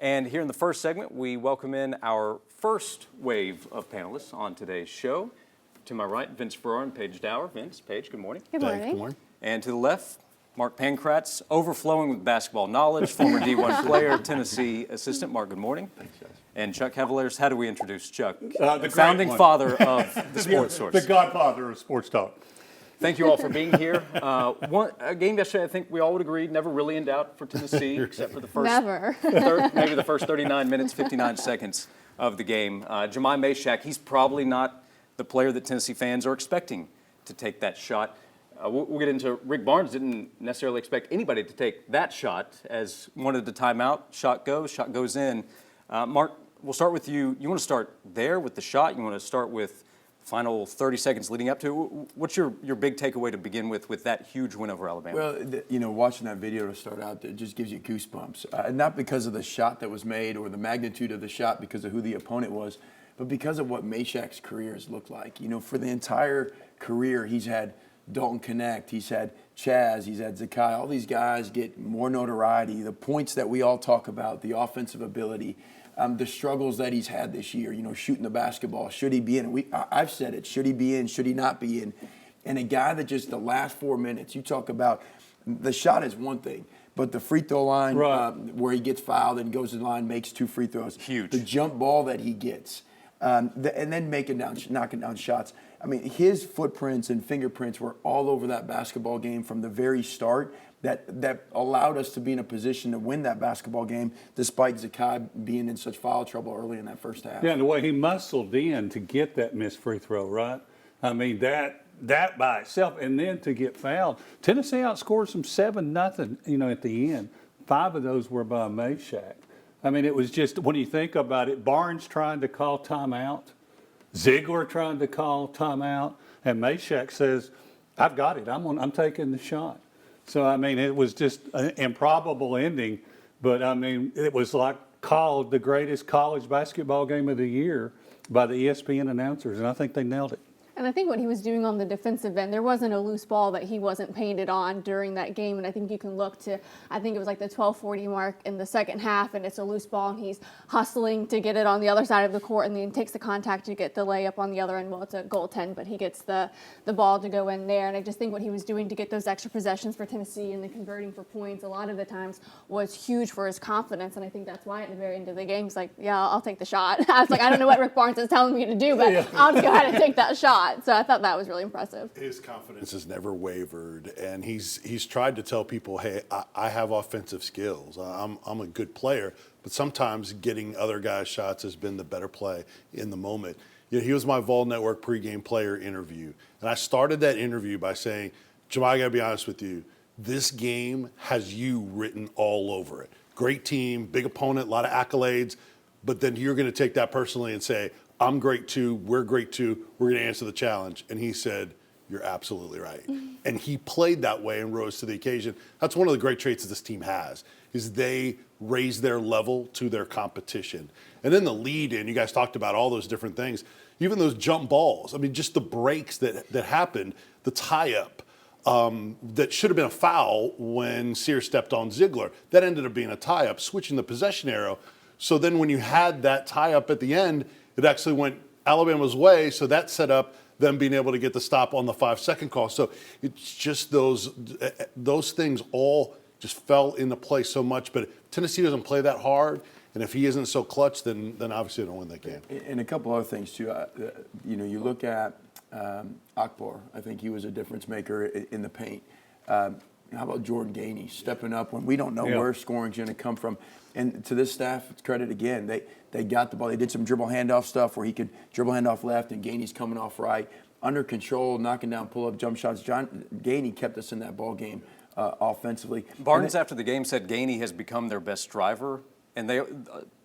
And here in the first segment, we welcome in our first wave of panelists on today's show. To my right, Vince Farrar and Paige Dower. Vince, Paige, good morning. Good morning. Good morning. And to the left, Mark Pankratz, overflowing with basketball knowledge, former D1 player, Tennessee assistant. Mark, good morning. Thanks, guys. And Chuck Heveliers, how do we introduce Chuck? The founding father of the Sports Source. The godfather of sports talk. Thank you all for being here. A game yesterday, I think we all would agree, never really in doubt for Tennessee, except for the first, maybe the first 39 minutes, 59 seconds of the game. Jahmai Mashack, he's probably not the player that Tennessee fans are expecting to take that shot. We'll get into Rick Barnes didn't necessarily expect anybody to take that shot, as wanted the timeout. Shot goes in. Mark, we'll start with you. You want to start there with the shot? You want to start with final 30 seconds leading up to it? What's your big takeaway to begin with that huge win over Alabama? Well, watching that video to start out, it just gives you goosebumps. Not because of the shot that was made or the magnitude of the shot because of who the opponent was, but because of what Mashack's career has looked like. For the entire career, he's had Dalton Connect, he's had Chaz, he's had Zakai. All these guys get more notoriety. The points that we all talk about, the offensive ability, the struggles that he's had this year, shooting the basketball. Should he be in? I've said it. Should he be in? Should he not be in? And a guy that just the last 4 minutes, you talk about the shot is one thing, but the free throw line where he gets fouled and goes to the line, makes 2 free throws. Huge. The jump ball that he gets, and then knocking down shots. I mean, his footprints and fingerprints were all over that basketball game from the very start. That allowed us to be in a position to win that basketball game, despite Zakai being in such foul trouble early in that first half. Yeah, and the way he muscled in to get that missed free throw, right? I mean, that by itself, and then to get fouled. Tennessee outscored them 7-0, at the end. 5 of those were by Mashack. I mean, it was just, when you think about it, Barnes trying to call timeout, Ziegler trying to call timeout, and Mashack says, I've got it. I'm taking the shot. So, I mean, it was just an improbable ending, but, I mean, it was like called the greatest college basketball game of the year by the ESPN announcers, and I think they nailed it. And I think what he was doing on the defensive end, there wasn't a loose ball that he wasn't painted on during that game. And I think you can look to, I think it was like the 12:40 mark in the second half, and it's a loose ball, and he's hustling to get it on the other side of the court, and then takes the contact to get the layup on the other end. Well, it's a goaltend, but he gets the ball to go in there. And I just think what he was doing to get those extra possessions for Tennessee and the converting for points a lot of the times was huge for his confidence. And I think that's why at the very end of the game, he's like, yeah, I'll take the shot. I was like, I don't know what Rick Barnes is telling me to do, but I'll just go ahead and take that shot. So I thought that was really impressive. His confidence has never wavered, and he's tried to tell people, hey, I have offensive skills. I'm a good player, but sometimes getting other guys' shots has been the better play in the moment. He was my Vol Network pregame player interview, and I started that interview by saying, Jahmai, I gotta be honest with you, this game has you written all over it. Great team, big opponent, a lot of accolades, but then you're gonna take that personally and say, I'm great too, we're great too, we're going to answer the challenge. And he said, you're absolutely right. And he played that way and rose to the occasion. That's one of the great traits that this team has, is they raise their level to their competition. And then the lead in, you guys talked about all those different things, even those jump balls. I mean, just the breaks that happened, the tie-up that should have been a foul when Sears stepped on Ziegler. That ended up being a tie-up, switching the possession arrow. So then when you had that tie-up at the end, it actually went Alabama's way, so that set up them being able to get the stop on the 5-second call. So it's just those things all just fell into place so much. But Tennessee doesn't play that hard, and if he isn't so clutch, then obviously they don't win that game. And a couple other things, too. You look at Akbar. I think he was a difference maker in the paint. How about Jordan Gainey stepping up when we don't know where scoring's going to come from? And to this staff, it's credit again. They got the ball. They did some dribble handoff stuff where he could dribble handoff left and Gainey's coming off right. Under control, knocking down pull-up jump shots. Gainey kept us in that ball game offensively. Barnes, after the game, said Gainey has become their best driver. And they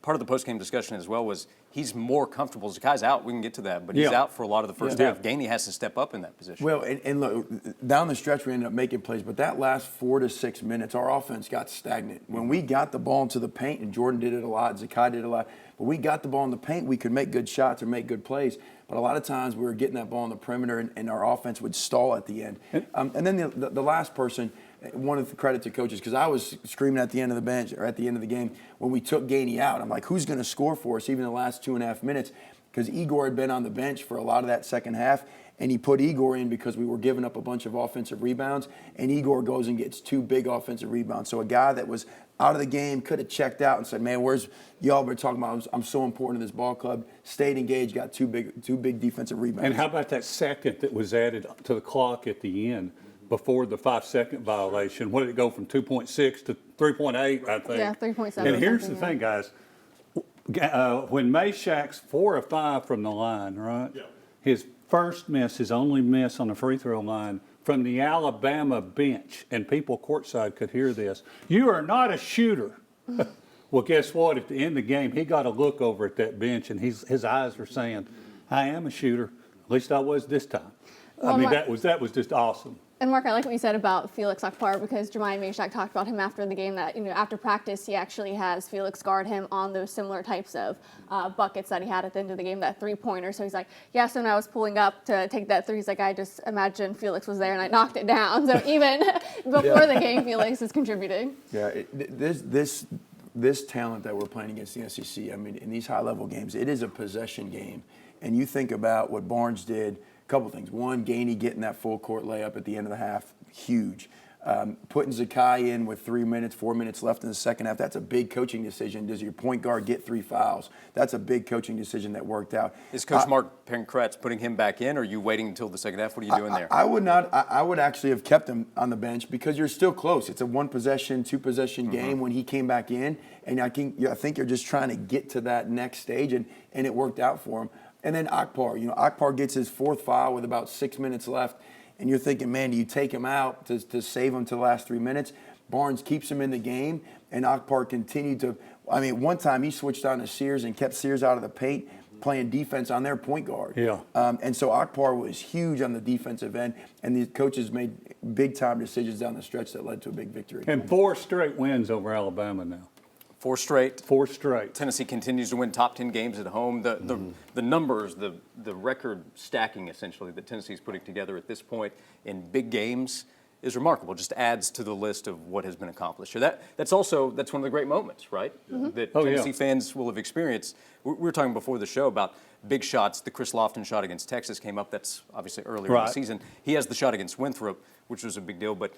part of the post-game discussion as well was he's more comfortable. Zakai's out. We can get to that. But he's out for a lot of the first half. Gainey has to step up in that position. Well, and look, down the stretch, we ended up making plays. But that last 4 to 6 minutes, our offense got stagnant. When we got the ball into the paint, and Jordan did it a lot, Zakai did it a lot, but we got the ball in the paint, we could make good shots or make good plays. But a lot of times we were getting that ball on the perimeter, and our offense would stall at the end. And then the last person, one of the credit to coaches, because I was screaming at the end of the bench or at the end of the game when we took Gainey out. I'm like, who's going to score for us even the last 2.5 minutes? Because Igor had been on the bench for a lot of that second half, and he put Igor in because we were giving up a bunch of offensive rebounds, and Igor goes and gets 2 big offensive rebounds. So a guy that was out of the game could have checked out and said, man, where's y'all been talking about? I'm so important to this ball club. Stayed engaged, got 2 big defensive rebounds. And how about that second that was added to the clock at the end before the 5-second violation? What did it go from 2.6 to 3.8, I think? Yeah, 3.7. And here's the thing, guys. When Mashack's 4 of 5 from the line, right? Yeah. His first miss, his only miss on the free throw line from the Alabama bench, and people courtside could hear this. You are not a shooter. Well, guess what? At the end of the game, he got a look over at that bench, and his eyes were saying, I am a shooter. At least I was this time. Well, I mean, that was just awesome. And Mark, I like what you said about Felix Akbar, because Jahmai Mashack talked about him after the game that, after practice, he actually has Felix guard him on those similar types of buckets that he had at the end of the game, that 3-pointer. So he's like, yeah, so when I was pulling up to take that 3, he's like, I just imagined Felix was there and I knocked it down. So even before the game, Felix is contributing. Yeah, this talent that we're playing against the SEC, I mean, in these high-level games, it is a possession game. And you think about what Barnes did, a couple things. One, Gainey getting that full court layup at the end of the half, huge. Putting Zakai in with 4 minutes left in the second half, that's a big coaching decision. Does your point guard get 3 fouls? That's a big coaching decision that worked out. Is Coach Mark Pankratz putting him back in, or are you waiting until the second half? What are you doing there? I would not. I would actually have kept him on the bench because you're still close. It's a 1-possession, 2-possession game when he came back in, and I think you're just trying to get to that next stage, and it worked out for him. And then Akbar, Akbar gets his 4th foul with about 6 minutes left. And you're thinking, man, do you take him out to save him to the last 3 minutes? Barnes keeps him in the game, and Akbar continued to. I mean, one time he switched on to Sears and kept Sears out of the paint, playing defense on their point guard. Yeah. And so Akbar was huge on the defensive end, and the coaches made big-time decisions down the stretch that led to a big victory. And 4 straight wins over Alabama now. 4 straight. 4 straight. Tennessee continues to win top 10 games at home. The numbers, the record stacking essentially that Tennessee's putting together at this point in big games is remarkable. Just adds to the list of what has been accomplished. So that's one of the great moments, right? That Tennessee fans will have experienced. We were talking before the show about big shots. The Chris Lofton shot against Texas came up. That's obviously earlier in the season. He has the shot against Winthrop, which was a big deal. But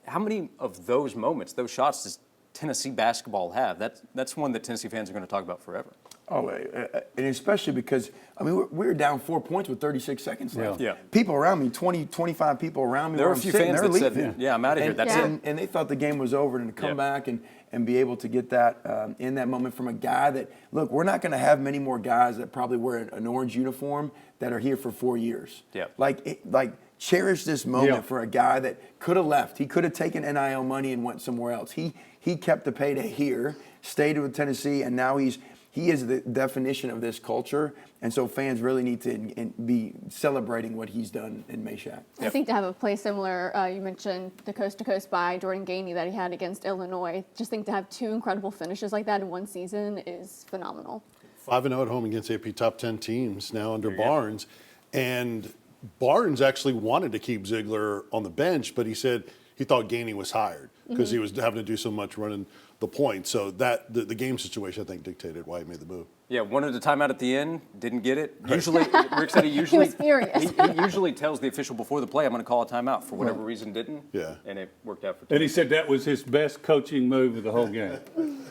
how many of those moments, those shots, does Tennessee basketball have? That's one that Tennessee fans are going to talk about forever. Oh, and especially because, I mean, we were down 4 points with 36 seconds left. Yeah. People around me, 20, 25 people around me. There were a few fans that said, yeah, I'm out of here. That's it. And they thought the game was over, and to come back and be able to get that in that moment from a guy that, look, we're not going to have many more guys that probably wear an orange uniform that are here for 4 years. Yeah. Like cherish this moment for a guy that could have left. He could have taken NIL money and went somewhere else. He kept the payday here, stayed with Tennessee, and now he is the definition of this culture. And so fans really need to be celebrating what he's done in Mashack. I think to have a play similar, you mentioned the coast-to-coast by Jordan Gainey that he had against Illinois. Just think to have 2 incredible finishes like that in one season is phenomenal. 5-0 at home against AP top 10 teams now under Barnes. And Barnes actually wanted to keep Ziegler on the bench, but he said he thought Gainey was hired because he was having to do so much running the point. So that the game situation, I think, dictated why he made the move. Yeah, wanted a timeout at the end, didn't get it. Usually, Rick said he was furious. he usually tells the official before the play, I'm going to call a timeout. For whatever reason, didn't. Yeah. And it worked out for And he said that was his best coaching move of the whole game.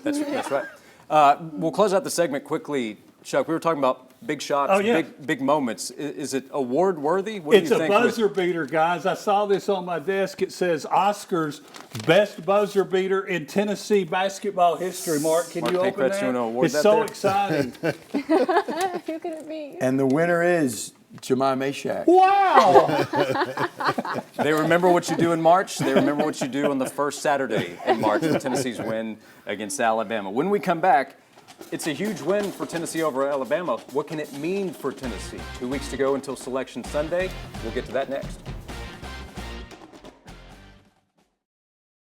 That's right. We'll close out the segment quickly. Chuck, we were talking about big shots, big moments. Is it award worthy? What It's do you think? a buzzer beater, guys. I saw this on my desk. It says Oscar's best buzzer beater in Tennessee basketball history. Mark, can you open that? It's so exciting. Who could it be? And the winner is Jahmai Mashack. Wow! They remember what you do in March. They remember what you do on the first Saturday in March for Tennessee's win against Alabama. When we come back, it's a huge win for Tennessee over Alabama. What can it mean for Tennessee? 2 weeks to go until Selection Sunday. We'll get to that next.